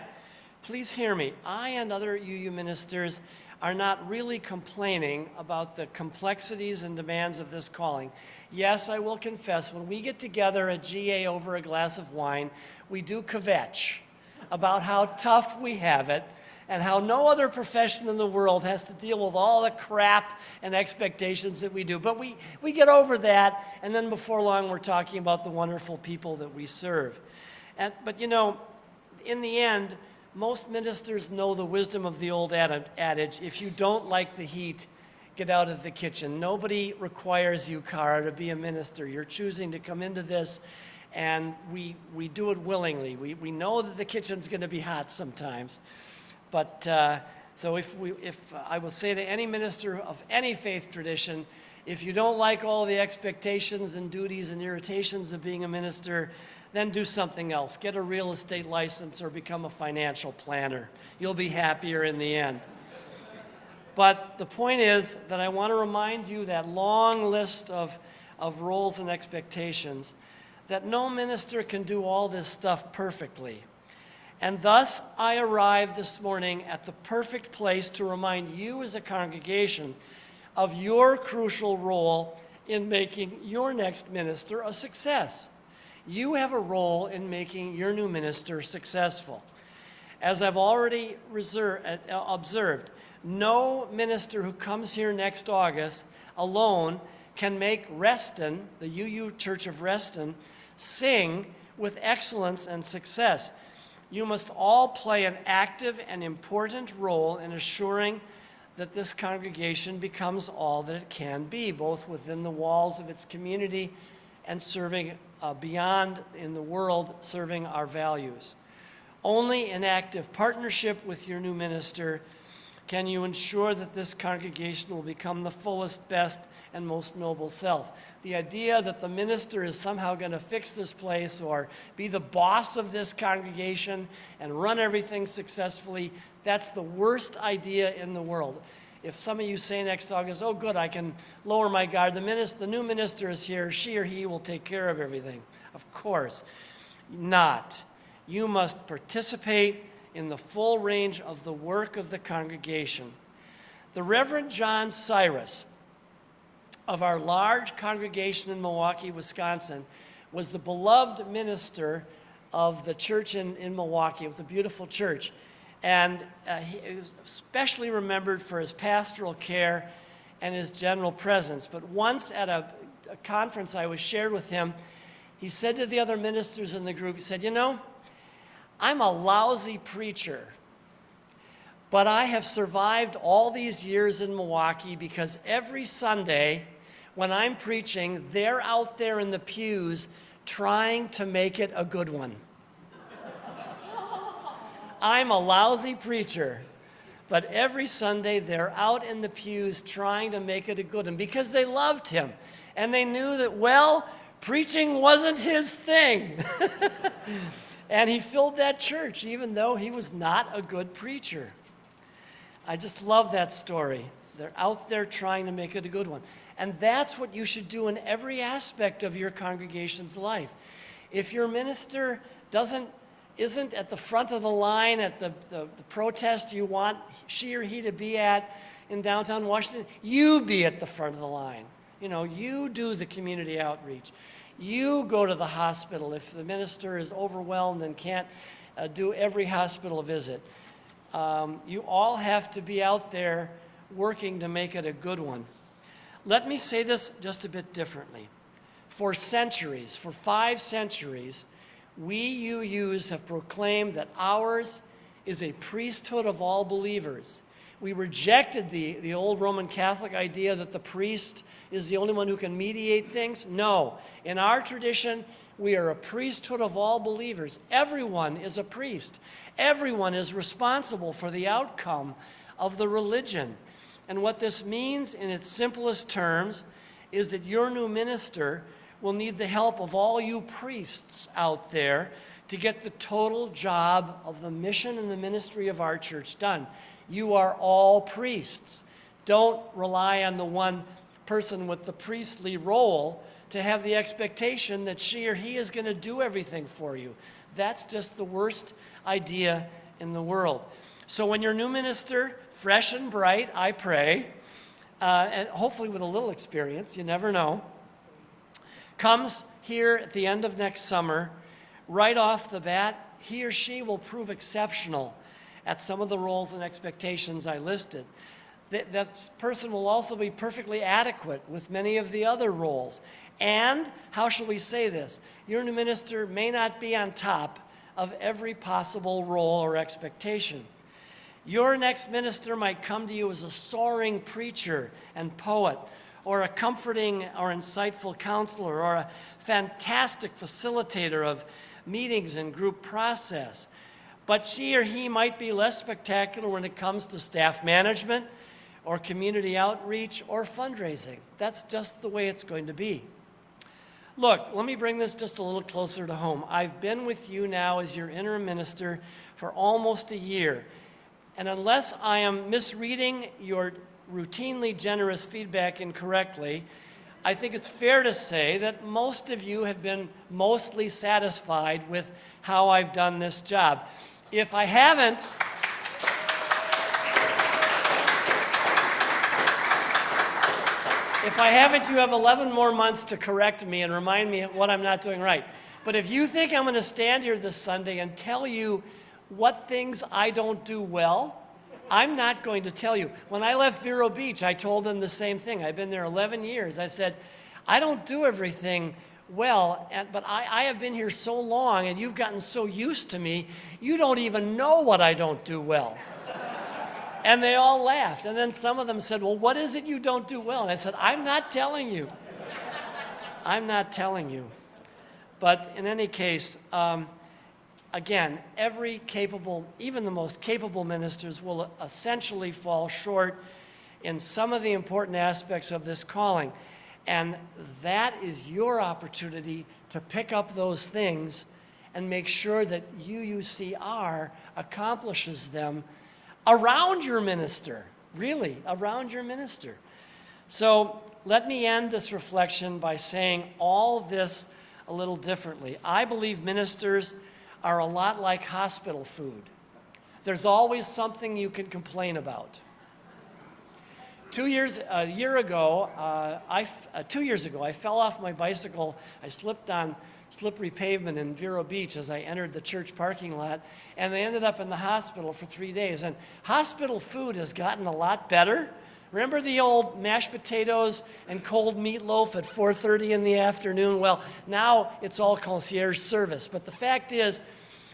please hear me. I and other UU ministers are not really complaining about the complexities and demands of this calling. Yes, I will confess, when we get together at GA over a glass of wine, we do kvetch about how tough we have it and how no other profession in the world has to deal with all the crap and expectations that we do. But we get over that, and then before long we're talking about the wonderful people that we serve. But you know, in the end, most ministers know the wisdom of the old adage, if you don't like the heat, get out of the kitchen. Nobody requires you, Cara, to be a minister. You're choosing to come into this, and we do it willingly. We know that the kitchen's going to be hot sometimes. But so if I will say to any minister of any faith tradition, if you don't like all the expectations and duties and irritations of being a minister, then do something else. Get a real estate license or become a financial planner. You'll be happier in the end. But the point is that I want to remind you that long list of roles and expectations, that no minister can do all this stuff perfectly. And thus, I arrived this morning at the perfect place to remind you as a congregation of your crucial role in making your next minister a success. You have a role in making your new minister successful. As I've already observed, no minister who comes here next August alone can make Reston, the UU Church of Reston, sing with excellence and success. You must all play an active and important role in assuring that this congregation becomes all that it can be, both within the walls of its community and serving beyond in the world, serving our values. Only in active partnership with your new minister can you ensure that this congregation will become the fullest, best, and most noble self. The idea that the minister is somehow going to fix this place or be the boss of this congregation and run everything successfully, that's the worst idea in the world. If some of you say next August, oh good, I can lower my guard, the new minister is here, she or he will take care of everything. Of course not. You must participate in the full range of the work of the congregation. The Reverend John Cyrus of our large congregation in Milwaukee, Wisconsin, was the beloved minister of the church in Milwaukee. It was a beautiful church. And he was especially remembered for his pastoral care and his general presence. But once at a conference I was shared with him, he said to the other ministers in the group, he said, you know, I'm a lousy preacher, but I have survived all these years in Milwaukee because every Sunday when I'm preaching, they're out there in the pews trying to make it a good one. I'm a lousy preacher, but every Sunday they're out in the pews trying to make it a good one because they loved him and they knew that, well, preaching wasn't his thing. And he filled that church even though he was not a good preacher. I just love that story. They're out there trying to make it a good one. And that's what you should do in every aspect of your congregation's life. If your minister isn't at the front of the line at the protest you want she or he to be at in downtown Washington, you be at the front of the line. You know, you do the community outreach. You go to the hospital if the minister is overwhelmed and can't do every hospital visit. You all have to be out there working to make it a good one. Let me say this just a bit differently. For centuries, for 5 centuries, we UUs have proclaimed that ours is a priesthood of all believers. We rejected the old Roman Catholic idea that the priest is the only one who can mediate things. No, in our tradition, we are a priesthood of all believers. Everyone is a priest. Everyone is responsible for the outcome of the religion. And what this means in its simplest terms is that your new minister will need the help of all you priests out there to get the total job of the mission and the ministry of our church done. You are all priests. Don't rely on the one person with the priestly role to have the expectation that she or he is going to do everything for you. That's just the worst idea in the world. So when your new minister, fresh and bright, I pray, and hopefully with a little experience, you never know, comes here at the end of next summer, right off the bat, he or she will prove exceptional at some of the roles and expectations I listed. That person will also be perfectly adequate with many of the other roles. And, how shall we say this? Your new minister may not be on top of every possible role or expectation. Your next minister might come to you as a soaring preacher and poet, or a comforting or insightful counselor, or a fantastic facilitator of meetings and group process. But she or he might be less spectacular when it comes to staff management, or community outreach, or fundraising. That's just the way it's going to be. Look, let me bring this just a little closer to home. I've been with you now as your interim minister for almost a year. And unless I am misreading your routinely generous feedback incorrectly, I think it's fair to say that most of you have been mostly satisfied with how I've done this job. If I haven't, you have 11 more months to correct me and remind me what I'm not doing right. But if you think I'm going to stand here this Sunday and tell you what things I don't do well, I'm not going to tell you. When I left Vero Beach, I told them the same thing. I've been there 11 years. I said, I don't do everything well, but I have been here so long and you've gotten so used to me, you don't even know what I don't do well. And they all laughed. And then some of them said, well, what is it you don't do well? And I said, I'm not telling you. I'm not telling you. But in any case, again, every capable, even the most capable ministers will essentially fall short in some of the important aspects of this calling. And that is your opportunity to pick up those things and make sure that UUCR accomplishes them around your minister, really, around your minister. So let me end this reflection by saying all this a little differently. I believe ministers are a lot like hospital food. There's always something you can complain about. 2 years ago, I fell off my bicycle. I slipped on slippery pavement in Vero Beach as I entered the church parking lot, and they ended up in the hospital for 3 days. And hospital food has gotten a lot better. Remember the old mashed potatoes and cold meatloaf at 4:30 in the afternoon? Well, now it's all concierge service. But the fact is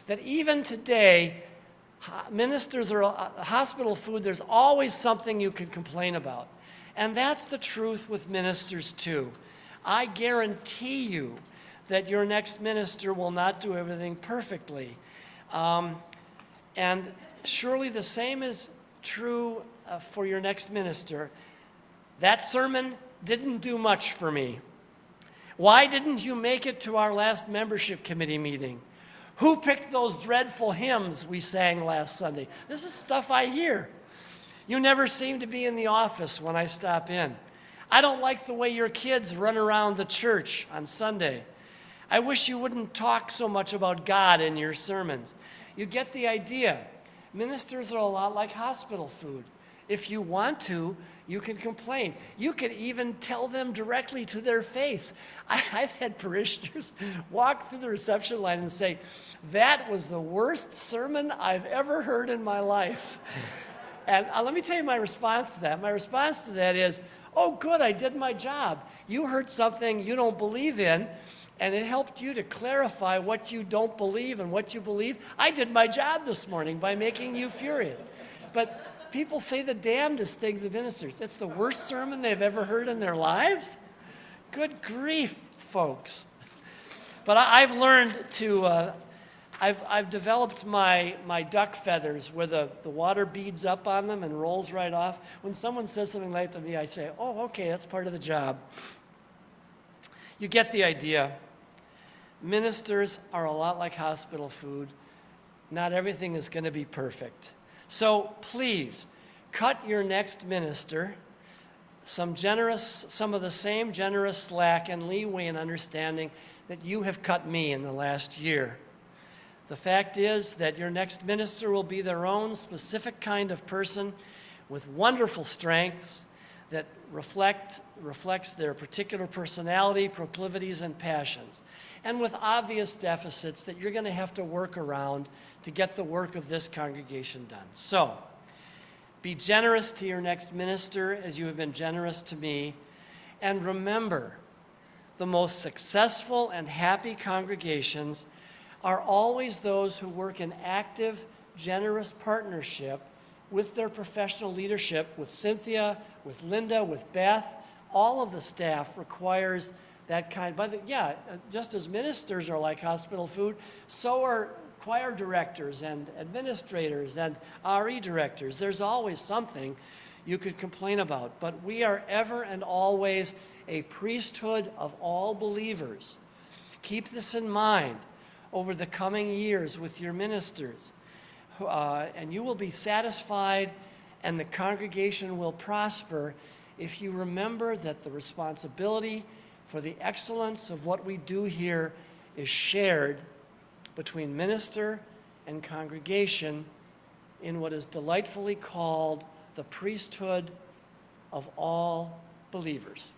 that even today, ministers or hospital food, there's always something you can complain about. And that's the truth with ministers too. I guarantee you that your next minister will not do everything perfectly. And surely the same is true for your next minister. That sermon didn't do much for me. Why didn't you make it to our last membership committee meeting? Who picked those dreadful hymns we sang last Sunday? This is stuff I hear. You never seem to be in the office when I stop in. I don't like the way your kids run around the church on Sunday. I wish you wouldn't talk so much about God in your sermons. You get the idea. Ministers are a lot like hospital food. If you want to, you can complain. You can even tell them directly to their face. I've had parishioners walk through the reception line and say, "That was the worst sermon I've ever heard in my life." And let me tell you my response to that. My response to that is, "Oh, good, I did my job. You heard something you don't believe in, and it helped you to clarify what you don't believe and what you believe. I did my job this morning by making you furious." But people say the damnedest things of ministers. It's the worst sermon they've ever heard in their lives? Good grief, folks. But I've learned to, I've developed my duck feathers where the water beads up on them and rolls right off. When someone says something like that to me, I say, "Oh, okay, that's part of the job." You get the idea. Ministers are a lot like hospital food. Not everything is going to be perfect. So please, cut your next minister some of the same generous slack and leeway and understanding that you have cut me in the last year. The fact is that your next minister will be their own specific kind of person with wonderful strengths that reflects their particular personality, proclivities, and passions, and with obvious deficits that you're going to have to work around to get the work of this congregation done. So, be generous to your next minister as you have been generous to me, and remember, the most successful and happy congregations are always those who work in active, generous partnership with their professional leadership, with Cynthia, with Linda, with Beth. All of the staff requires that kind. Just as ministers are like hospital food, so are choir directors and administrators and RE directors. There's always something you could complain about, but we are ever and always a priesthood of all believers. Keep this in mind over the coming years with your ministers, and you will be satisfied and the congregation will prosper if you remember that the responsibility for the excellence of what we do here is shared between minister and congregation in what is delightfully called the priesthood of all believers.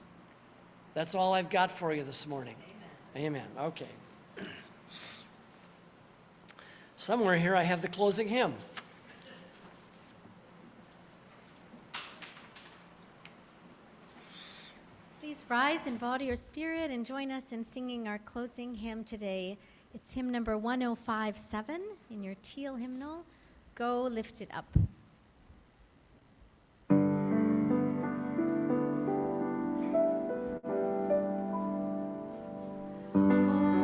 That's all I've got for you this morning. Amen. Okay. Somewhere here I have the closing hymn. Please rise in body or spirit and join us in singing our closing hymn today. It's hymn number 1057 in your teal hymnal, "Go Lift It Up." Thank you.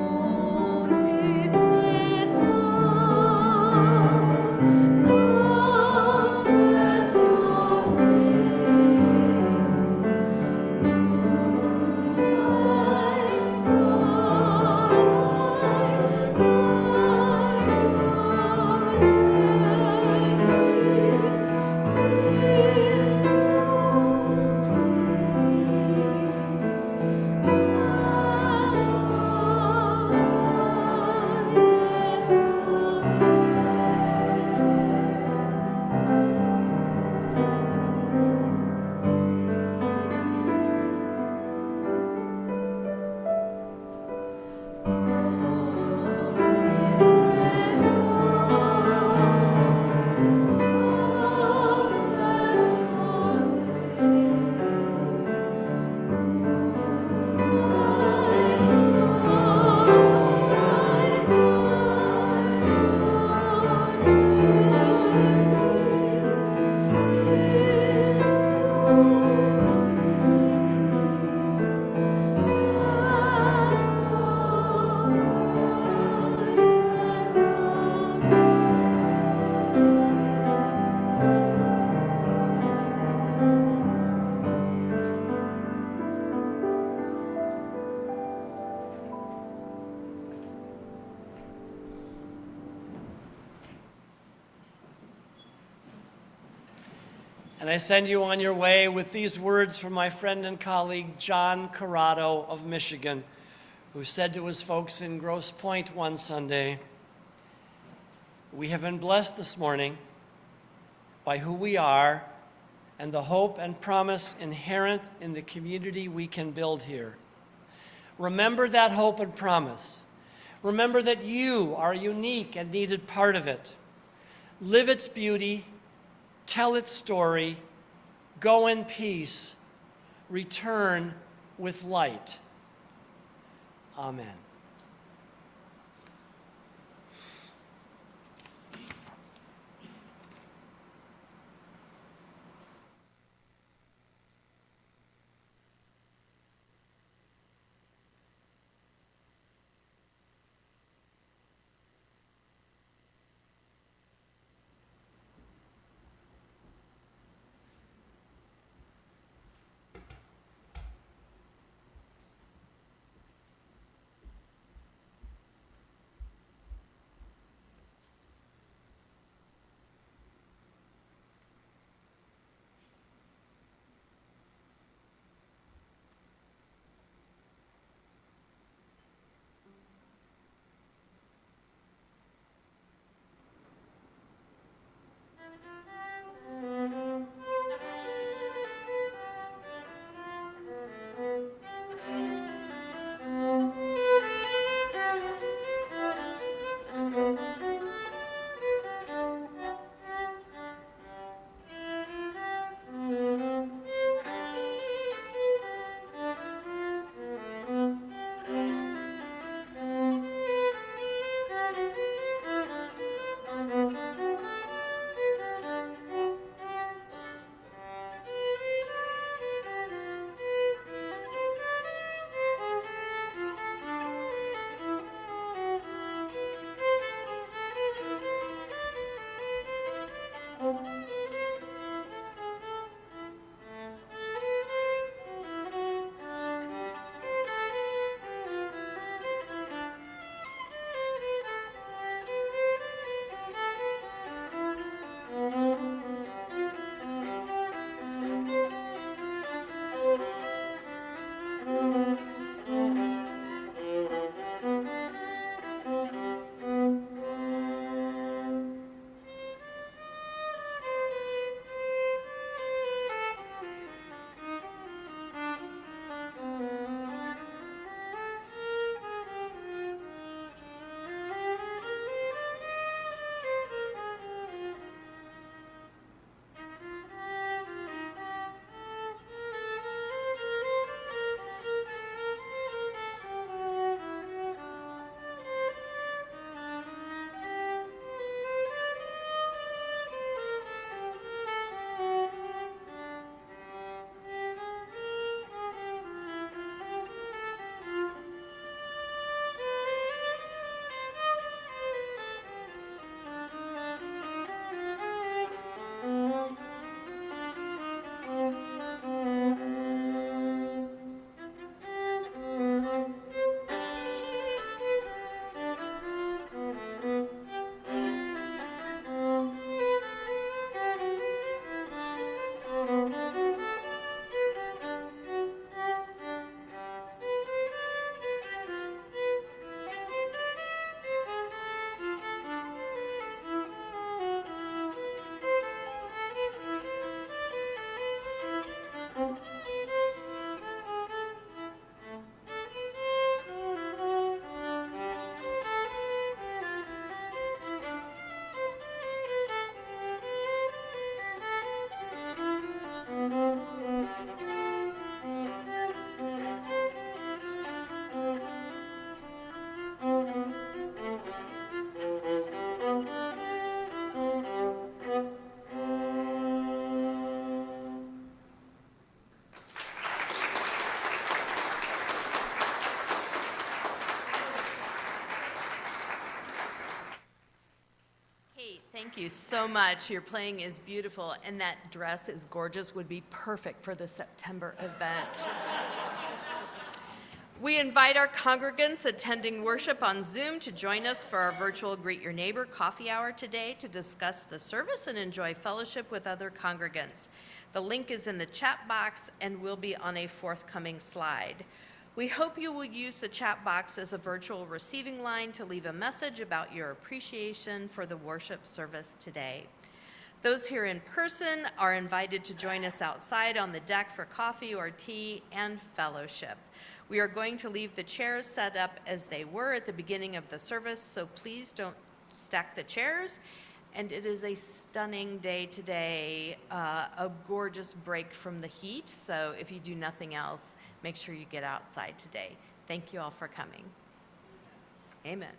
And I send you on your way with these words from my friend and colleague, John Corrado of Michigan, who said to his folks in Grosse Pointe one Sunday, "We have been blessed this morning by who we are and the hope and promise inherent in the community we can build here. Remember that hope and promise. Remember that you are a unique and needed part of it. Live its beauty, tell its story, go in peace, return with light. Amen." Thank you so much. Your playing is beautiful, and that dress is gorgeous. Would be perfect for the September event. We invite our congregants attending worship on Zoom to join us for our virtual Greet Your Neighbor coffee hour today to discuss the service and enjoy fellowship with other congregants. The link is in the chat box and will be on a forthcoming slide. We hope you will use the chat box as a virtual receiving line to leave a message about your appreciation for the worship service today. Those here in person are invited to join us outside on the deck for coffee or tea and fellowship. We are going to leave the chairs set up as they were at the beginning of the service, so please don't stack the chairs. And it is a stunning day today, a gorgeous break from the heat, so if you do nothing else, make sure you get outside today. Thank you all for coming. Amen.